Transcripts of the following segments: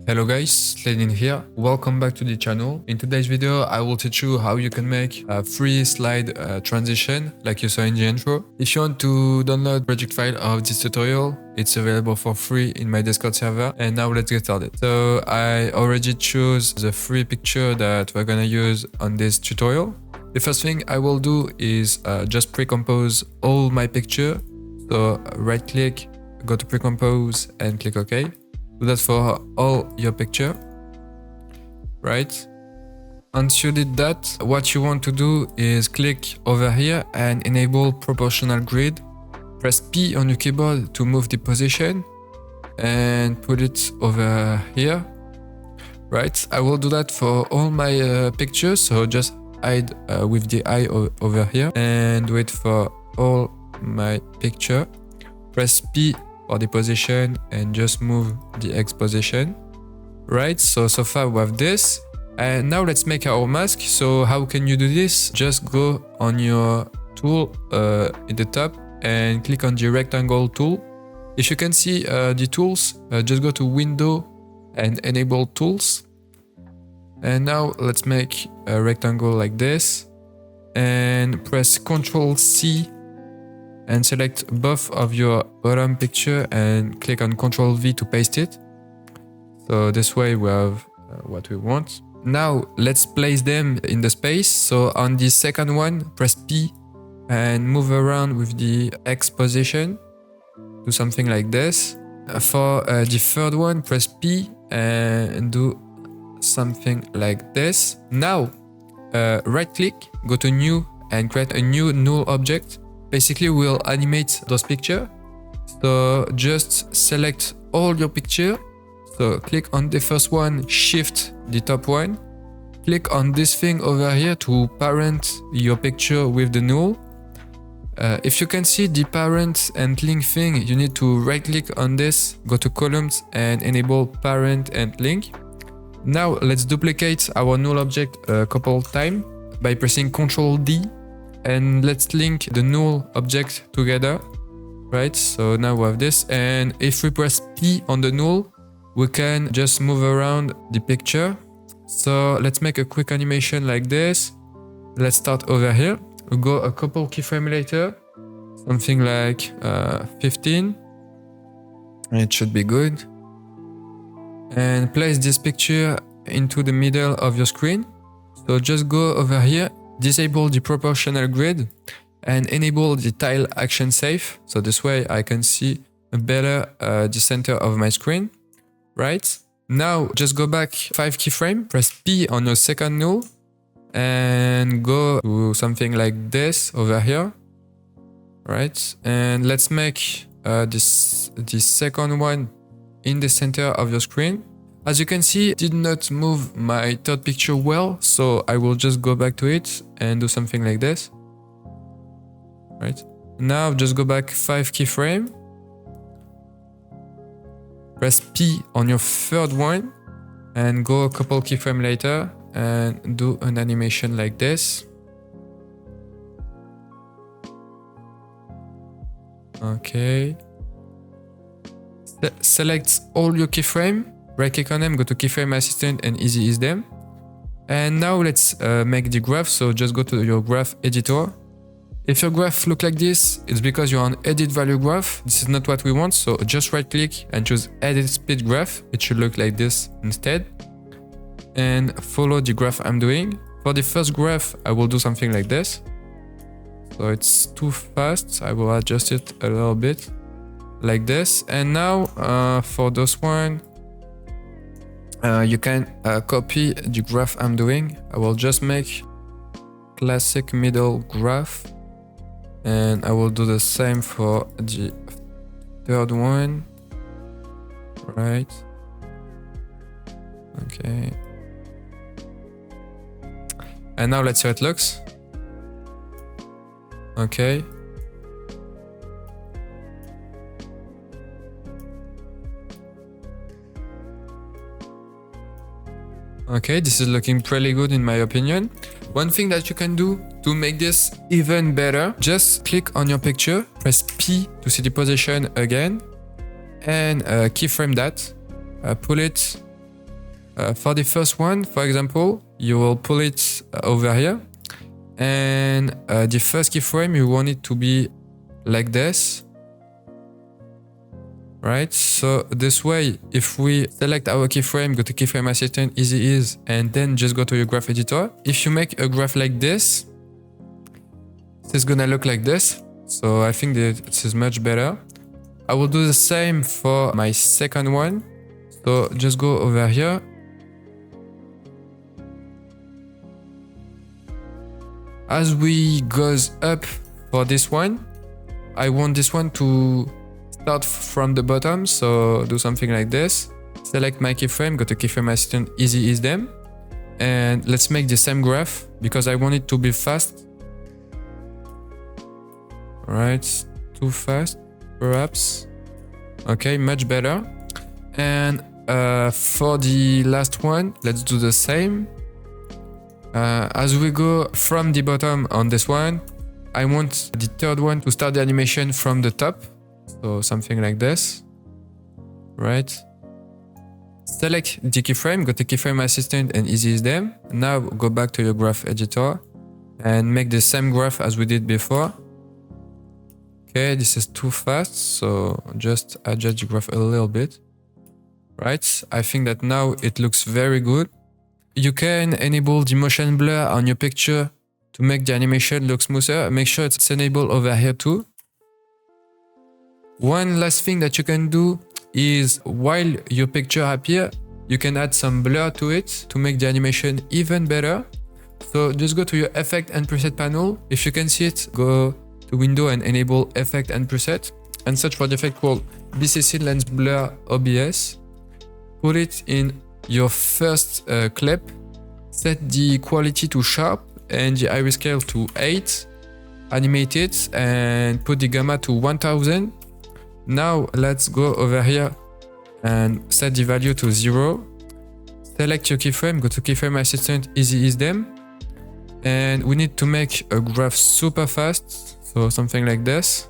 Hello guys, Slaid here. Welcome back to the channel. In today's video, I will teach you how you can make a free slide transition like you saw in the intro. If you want to download the project file of this tutorial, it's available for free in my Discord server. And now let's get started. So I already chose the free picture that we're gonna use on this tutorial. The first thing I will do is just pre-compose all my picture. So right click, go to pre-compose and click OK. Do that for all your picture, right? Once you did that, what you want to do is click over here and enable proportional grid. Press P on your keyboard to move the position and put it over here, right? I will do that for all my pictures, so just hide with the eye over here and do it for all my picture. Press P for the position and just move the X position, right? So far we have this, and now let's make our mask. So how can you do this? Just go on your tool in the top and click on the rectangle tool. If you can see the tools, just go to window and enable tools. And now let's make a rectangle like this and press Ctrl C and select both of your bottom picture and click on Ctrl V to paste it. So this way we have what we want. Now let's place them in the space. So on the second one, press P and move around with the X position. Do something like this. For the third one, press P and do something like this. Now right click, go to new and create a new null object. Basically, we'll animate those pictures. So just select all your picture. So click on the first one, shift the top one. Click on this thing over here to parent your picture with the null. If you can see the parent and link thing, you need to right click on this, go to columns and enable parent and link. Now let's duplicate our null object a couple times by pressing Ctrl D. And let's link the null object together, right? So now we have this, and if we press P on the null, we can just move around the picture. So let's make a quick animation like this. Let's start over here. We'll go a couple keyframe later, something like 15. It should be good. And place this picture into the middle of your screen. So just go over here, disable the proportional grid and enable the tile action safe. So this way I can see better the center of my screen, right? Now just go back 5 keyframe, press P on your second null and go to something like this over here, right? And let's make the second one in the center of your screen. As you can see, it did not move my third picture well, so I will just go back to it and do something like this. Right? Now just go back 5 keyframe. Press P on your third one and go a couple keyframe later and do an animation like this. Okay. Select all your keyframe. Right click on them, go to keyframe assistant and easy ease them. And now let's make the graph. So just go to your graph editor. If your graph look like this, it's because you're on edit value graph. This is not what we want. So just right click and choose edit speed graph. It should look like this instead. And follow the graph I'm doing. For the first graph, I will do something like this. So it's too fast. I will adjust it a little bit like this. And now for this one, you can copy the graph I'm doing. I will just make classic middle graph and I will do the same for the third one, right? Okay. And now let's see how it looks. Okay. Okay, this is looking pretty good in my opinion. One thing that you can do to make this even better, just click on your picture, press P to see the position again, and keyframe that, pull it For the first one, for example, you will pull it over here, and the first keyframe, you want it to be like this, right? So this way, if we select our keyframe, go to keyframe assistant, easy ease, and then just go to your graph editor. If you make a graph like this is gonna look like this. So I think that this is much better. I will do the same for my second one. So just go over here. As we goes up for this one, I want this one to start from the bottom. So do something like this. Select my keyframe, go to keyframe assistant, easy ease them. And let's make the same graph because I want it to be fast. Right, too fast, perhaps. Okay, much better. And for the last one, let's do the same. As we go from the bottom on this one, I want the third one to start the animation from the top. So something like this, right? Select the keyframe, go to keyframe assistant and easy ease them. Now go back to your graph editor and make the same graph as we did before. Okay, this is too fast, so just adjust the graph a little bit. Right, I think that now it looks very good. You can enable the motion blur on your picture to make the animation look smoother. Make sure it's enabled over here too. One last thing that you can do is while your picture appears, you can add some blur to it to make the animation even better. So just go to your effect and preset panel. If you can see it, go to window and enable effect and preset and search for the effect called BCC Lens Blur OBS. Put it in your first clip, set the quality to sharp and the iris scale to 8, animate it and put the gamma to 1000. Now let's go over here and set the value to 0. Select your keyframe, go to keyframe assistant, easy ease them. And we need to make a graph super fast, so something like this.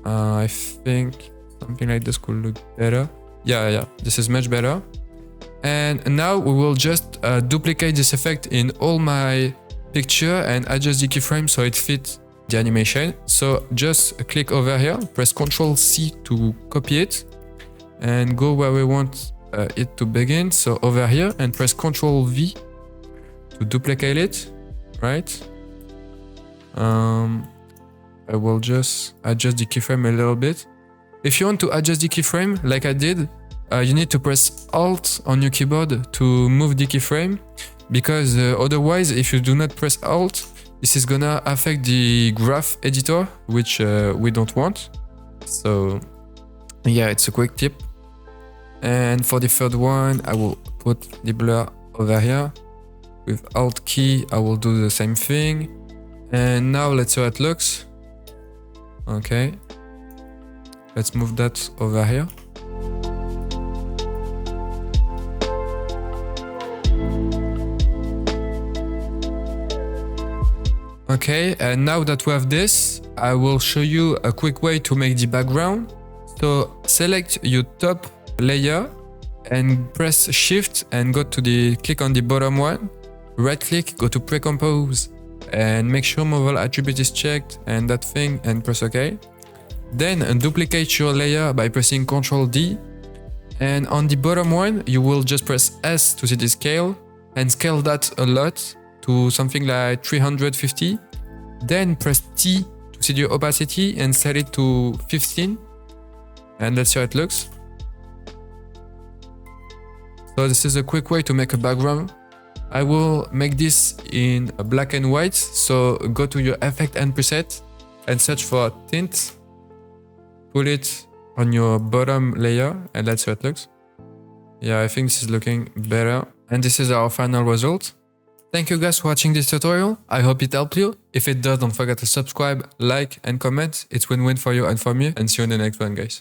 I think something like this could look better. Yeah, this is much better. And now we will just duplicate this effect in all my picture and adjust the keyframe so it fits the animation. So just click over here, press Ctrl C to copy it and go where we want it to begin. So over here and press Ctrl V to duplicate it, right? I will just adjust the keyframe a little bit. If you want to adjust the keyframe like I did, you need to press Alt on your keyboard to move the keyframe, because otherwise if you do not press Alt, this is gonna affect the graph editor, which we don't want. So yeah, it's a quick tip. And for the third one, I will put the blur over here. With Alt key, I will do the same thing. And now let's see how it looks. Okay. Let's move that over here. Okay, and now that we have this, I will show you a quick way to make the background. So select your top layer and press Shift and go to click on the bottom one. Right click, go to pre-compose and make sure mobile attribute is checked and that thing and press OK. Then duplicate your layer by pressing Ctrl D. And on the bottom one, you will just press S to see the scale and scale that a lot to something like 350. Then press T to see the opacity and set it to 15. And let's see how it looks. So this is a quick way to make a background. I will make this in black and white. So go to your effect and preset and search for tint. Put it on your bottom layer and let's see how it looks. Yeah, I think this is looking better. And this is our final result. Thank you guys for watching this tutorial. I hope it helped you. If it does, don't forget to subscribe, like and comment. It's win-win for you and for me. And see you in the next one, guys.